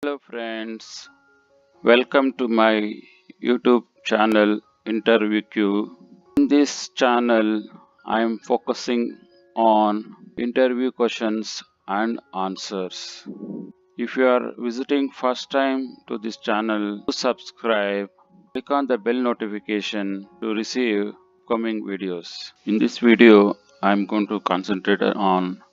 Hello friends, welcome to my YouTube channel InterviewQUE. In this channel, I am focusing on interview questions and answers. If you are visiting first time to this channel, do subscribe, click on the bell notification to receive upcoming videos. In this video, I am going to concentrate on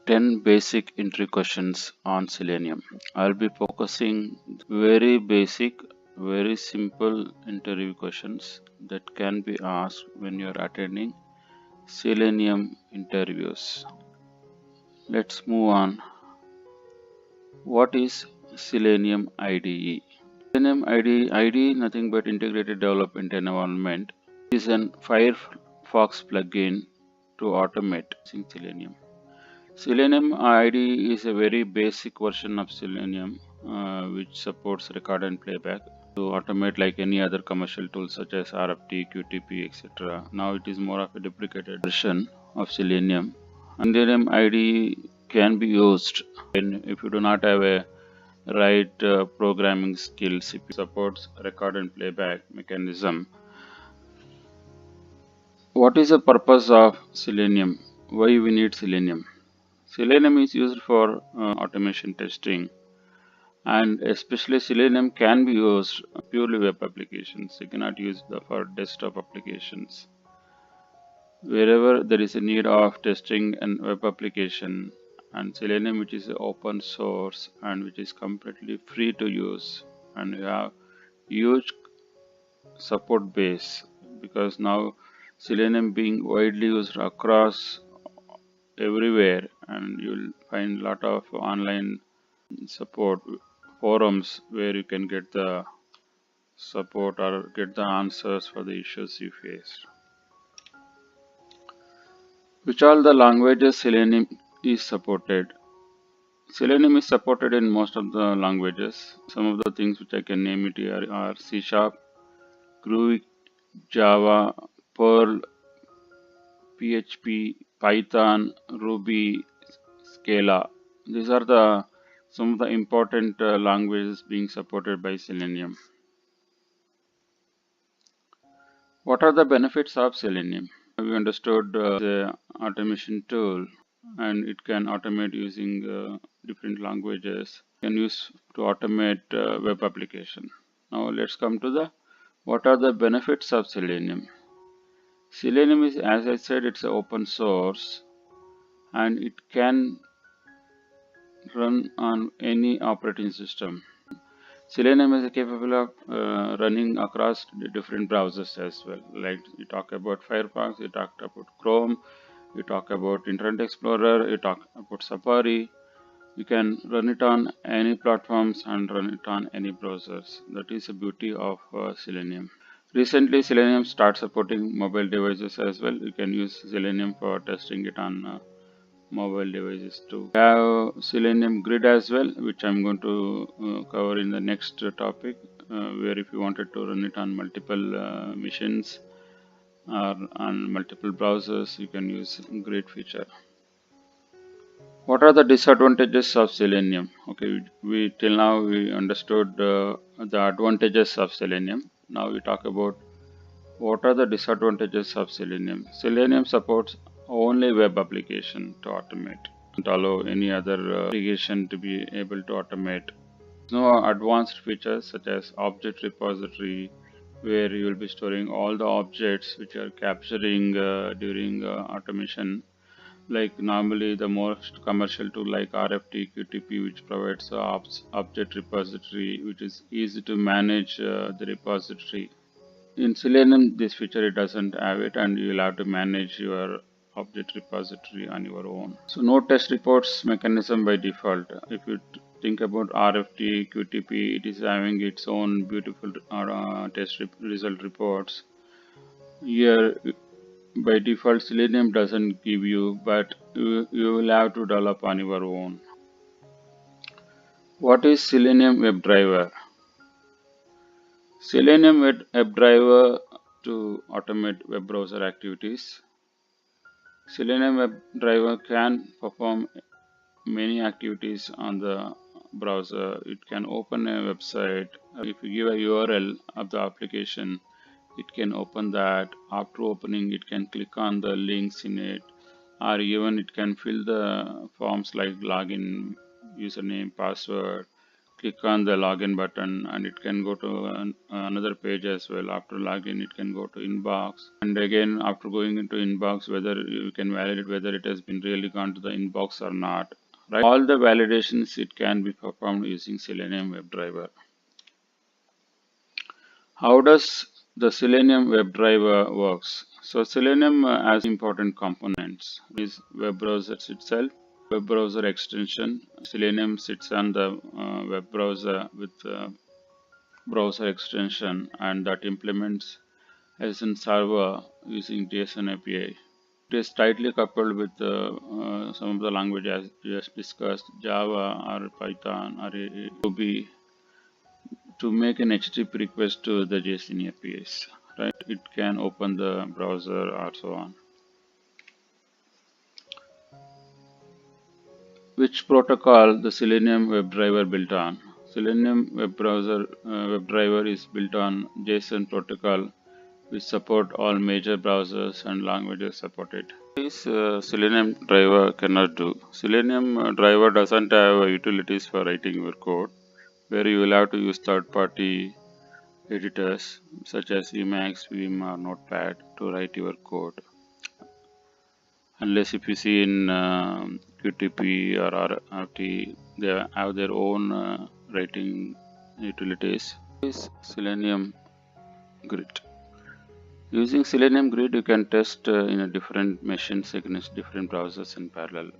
10 basic interview questions on Selenium. I'll be focusing very basic, very simple interview questions that can be asked when you're attending Selenium interviews. Let's move on. What is Selenium IDE? Selenium IDE nothing but integrated development environment. It is an Firefox plugin to automate using Selenium. Selenium IDE is a very basic version of Selenium which supports record and playback to automate like any other commercial tools such as RFT, QTP, etc. Now it is more of a deprecated version of Selenium. Selenium IDE can be used if you do not have a right programming skills. If it supports record and playback mechanism. What is the purpose of Selenium? Why we need Selenium? Selenium is used for automation testing, and especially Selenium can be used purely web applications. You cannot use it for desktop applications. Wherever there is a need of testing an web application, and Selenium, which is open source and which is completely free to use, and you have huge support base because now Selenium being widely used across everywhere, and you'll find a lot of online support forums where you can get the support or get the answers for the issues you face. Which all the languages Selenium is supported? Selenium is supported in most of the languages. Some of the things which I can name it here are C#, Groovy, Java, Perl, PHP, Python, Ruby, Scala. These are some of the important languages being supported by Selenium. What are the benefits of Selenium? We understood the automation tool, and it can automate using different languages. Can use to automate web application. Now let's come to the what are the benefits of Selenium. Selenium is, as I said, it's open source and it can run on any operating system. Selenium is capable of running across the different browsers as well. Like you talk about Firefox, you talk about Chrome, you talk about Internet Explorer, you talk about Safari. You can run it on any platforms and run it on any browsers. That is the beauty of Selenium. Recently, Selenium starts supporting mobile devices as well. You can use Selenium for testing it on mobile devices too. We have Selenium Grid as well, which I'm going to cover in the next topic, where if you wanted to run it on multiple machines or on multiple browsers, you can use Grid feature. What are the disadvantages of Selenium? Okay, we till now we understood the advantages of Selenium. Now we talk about what are the disadvantages of Selenium. Selenium supports only web application to automate. Don't allow any other application to be able to automate. No advanced features such as object repository, where you will be storing all the objects which are capturing during automation. Like normally the most commercial tool like RFT, QTP, which provides object repository, which is easy to manage the repository. In Selenium, this feature it doesn't have it, and you will have to manage your object repository on your own. So no test reports mechanism by default. If you think about RFT, QTP, it is having its own beautiful test result reports. Here by default Selenium doesn't give you, but you will have to develop on your own. What is Selenium WebDriver? Selenium WebDriver to automate web browser activities. Selenium WebDriver can perform many activities on the browser. It can open a website. If you give a URL of the application, it can open that. After opening, it can click on the links in it, or even it can fill the forms like login, username, password. Click on the login button and it can go to another page as well. After login, it can go to inbox, and again after going into inbox, whether you can validate whether it has been really gone to the inbox or not, right? All the validations it can be performed using Selenium WebDriver. How does the Selenium WebDriver works? So Selenium has important components. Is web browser itself, web browser extension. Selenium sits on the web browser with browser extension, and that implements as a server using JSON API. It is tightly coupled with some of the languages just discussed, Java or Python or Ruby, to make an HTTP request to the JSON APIs. Right? It can open the browser or so on. Which protocol the Selenium WebDriver built on? Selenium WebDriver is built on JSON protocol, which support all major browsers and languages supported. This Selenium driver cannot do. Selenium driver doesn't have utilities for writing your code, where you will have to use third-party editors such as Emacs, Vim, or Notepad to write your code. Unless if you see in QTP or RT, they have their own writing utilities. This is Selenium Grid. Using Selenium Grid, you can test in a different machines against different browsers in parallel.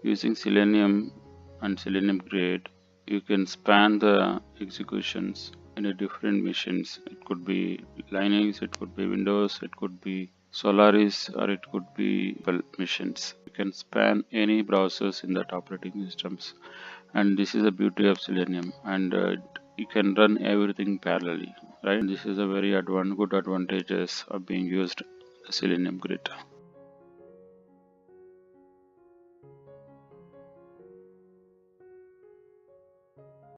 Using Selenium and Selenium Grid, you can span the executions in a different machines. It could be Linux, it could be Windows, it could be Solaris, or it could be Apple machines. You can span any browsers in that operating systems, and this is the beauty of Selenium. And you can run everything parallelly, right? This is a very good advantages of being used Selenium Grid.